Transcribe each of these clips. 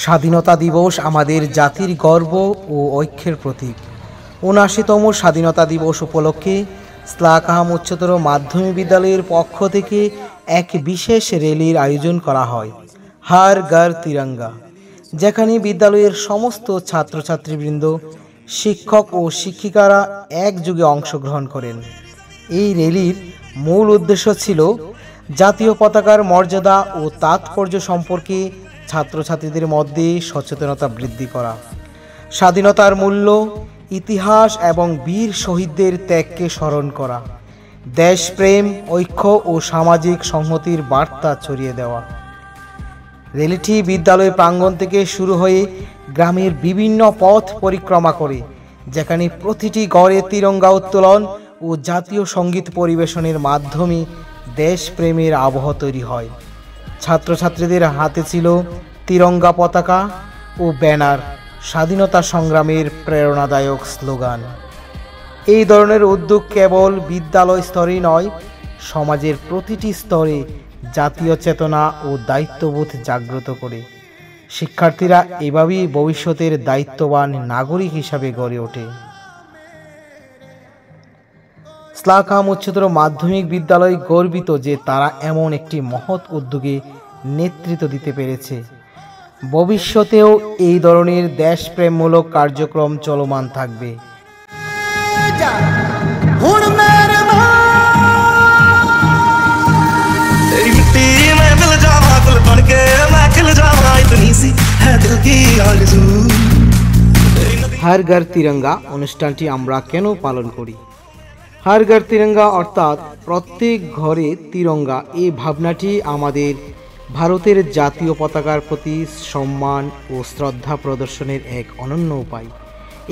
স্বাধীনতা দিবস আমাদের জাতির গর্ব ও ঐক্যের প্রতীক। ৭৯তম স্বাধীনতা দিবস উপলক্ষে ইসলাকাহাম উচ্চতর মাধ্যমিক বিদ্যালয়ের পক্ষ থেকে এক বিশেষ র্যালির আয়োজন করা হয়, হর ঘর তিরঙ্গা, যেখানে বিদ্যালয়ের সমস্ত ছাত্রছাত্রীবৃন্দ, শিক্ষক ও শিক্ষিকারা একযোগে অংশগ্রহণ করেন। এই র্যালির মূল উদ্দেশ্য ছিল জাতীয় পতাকার মর্যাদা ও তাৎপর্য সম্পর্কে ছাত্রছাত্রীদের মধ্যে সচেতনতা বৃদ্ধি করা, স্বাধীনতার মূল্য, ইতিহাস এবং বীর শহীদদের ত্যাগকে স্মরণ করা, দেশপ্রেম, ঐক্য ও সামাজিক সংহতির বার্তা ছড়িয়ে দেওয়া। র্যালিটি বিদ্যালয় প্রাঙ্গণ থেকে শুরু হয়ে গ্রামের বিভিন্ন পথ পরিক্রমা করে, যেখানে প্রতিটি ঘরে তিরঙ্গা উত্তোলন ও জাতীয় সঙ্গীত পরিবেশনের মাধ্যমে দেশপ্রেমের আবহ তৈরি হয়। ছাত্রছাত্রীদের হাতে ছিল তিরঙ্গা পতাকা ও ব্যানার, স্বাধীনতা সংগ্রামের প্রেরণাদায়ক স্লোগান। এই ধরনের উদ্যোগ কেবল বিদ্যালয় স্তরেই নয়, সমাজের প্রতিটি স্তরে জাতীয় চেতনা ও দায়িত্ববোধ জাগ্রত করে। শিক্ষার্থীরা এভাবেই ভবিষ্যতের দায়িত্ববান নাগরিক হিসাবে গড়ে ওঠে। ইসলাকাহাম উচ্চতর মাধ্যমিক বিদ্যালয় গর্বিত যে তারা এমন একটি মহৎ উদ্যোগে নেতৃত্ব দিতে পেরেছে। ভবিষ্যতেও এই ধরনের দেশপ্রেমমূলক কার্যক্রম চলমান থাকবে। হর ঘর তিরঙ্গা অনুষ্ঠানটি আমরা কেন পালন করি? হর ঘর তিরঙ্গা অর্থাৎ প্রত্যেক ঘরে তিরঙ্গা, এই ভাবনাটি আমাদের ভারতের জাতীয় পতাকার প্রতি সম্মান ও শ্রদ্ধা প্রদর্শনের এক অনন্য উপায়।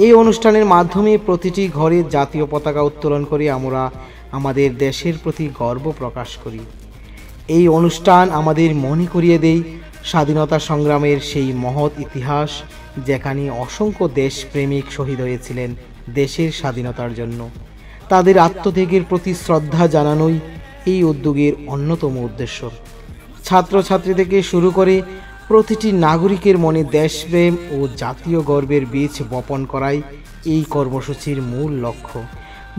এই অনুষ্ঠানের মাধ্যমে প্রতিটি ঘরে জাতীয় পতাকা উত্তোলন করে আমরা আমাদের দেশের প্রতি গর্ব প্রকাশ করি। এই অনুষ্ঠান আমাদের মনে করিয়ে দেয় স্বাধীনতা সংগ্রামের সেই মহৎ ইতিহাস, যেখানে অসংখ্য দেশপ্রেমিক শহীদ হয়েছিলেন দেশের স্বাধীনতার জন্য। তাদের আত্মত্যাগের প্রতি শ্রদ্ধা জানানোই এই উদ্যোগের অন্যতম উদ্দেশ্য। ছাত্রছাত্রী থেকে শুরু করে প্রতিটি নাগরিকের মনে দেশপ্রেম ও জাতীয় গর্বের বীজ বপন করাই এই কর্মসূচির মূল লক্ষ্য।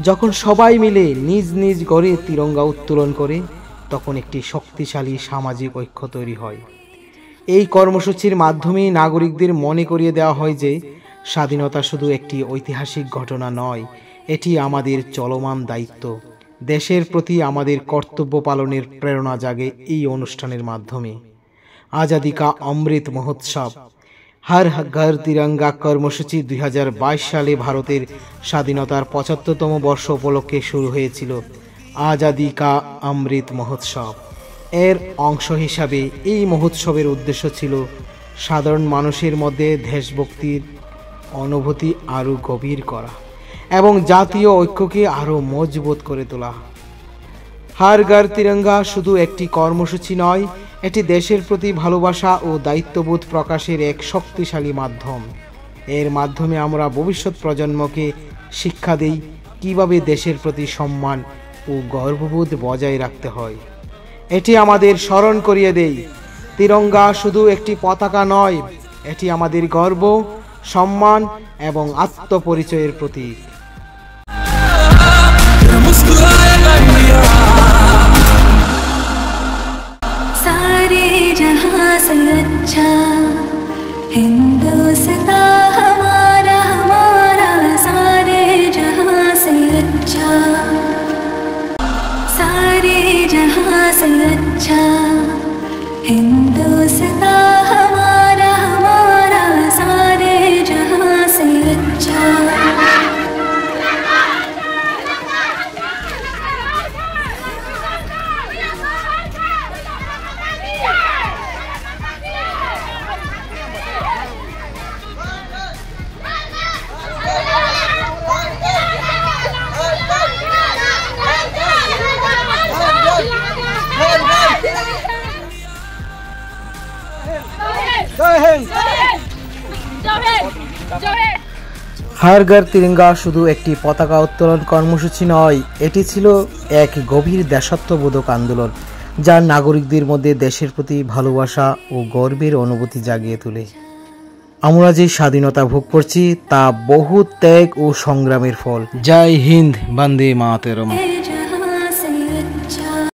যখন সবাই মিলে নিজ নিজ ঘরে তিরঙ্গা উত্তোলন করে, তখন একটি শক্তিশালী সামাজিক ঐক্য তৈরি হয়। এই কর্মসূচির মাধ্যমে নাগরিকদের মনে করিয়ে দেওয়া হয় যে স্বাধীনতা শুধু একটি ঐতিহাসিক ঘটনা নয়, এটি আমাদের চলমান দায়িত্ব। দেশের প্রতি আমাদের কর্তব্য পালনের প্রেরণা জাগে এই অনুষ্ঠানের মাধ্যমে। আজাদি কা অমৃত মহোৎসব হর ঘর তিরঙ্গা কর্মসূচি 2022 সালে ভারতের স্বাধীনতার 75তম বর্ষ উপলক্ষে শুরু হয়েছিল। আজাদি কা অমৃত মহোৎসব এর অংশ হিসাবে এই মহোৎসবের উদ্দেশ্য ছিল সাধারণ মানুষের মধ্যে দেশভক্তির অনুভূতি আরও গভীর করা এবং জাতীয় ঐক্যকে আরও মজবুত করে তোলা। হর ঘর তিরঙ্গা শুধু একটি কর্মসূচি নয়, এটি দেশের প্রতি ভালোবাসা ও দায়িত্ববোধ প্রকাশের এক শক্তিশালী মাধ্যম। এর মাধ্যমে আমরা ভবিষ্যৎ প্রজন্মকে শিক্ষা দেই কিভাবে দেশের প্রতি সম্মান ও গর্ববোধ বজায় রাখতে হয়। এটি আমাদের স্মরণ করিয়ে দেয় তিরঙ্গা শুধু একটি পতাকা নয়, এটি আমাদের গর্ব, সম্মান এবং আত্মপরিচয়ের প্রতীক। सारे जहां से अच्छा हिंदुस्तान हमारा हमारा, सारे जहां से अच्छा, सारे जहां से अच्छा हिंदुस्तान हमारा हमारा, सारे जहां से अच्छा। हर घर तिरंगा शुधु একটি পতাকা উত্তোলন কর্মসূচি নয়, এটি ছিল এক গভীর দেশাত্মবোধক আন্দোলন যা নাগরিকদের মধ্যে দেশের প্রতি ভালোবাসা ও গর্বের অনুভূতি জাগিয়ে তোলে। আমরা যে স্বাধীনতা ভোগ করছি তা বহু ত্যাগ ও সংগ্রামের ফল। জয় হিন্দ, বন্দে মাতরম।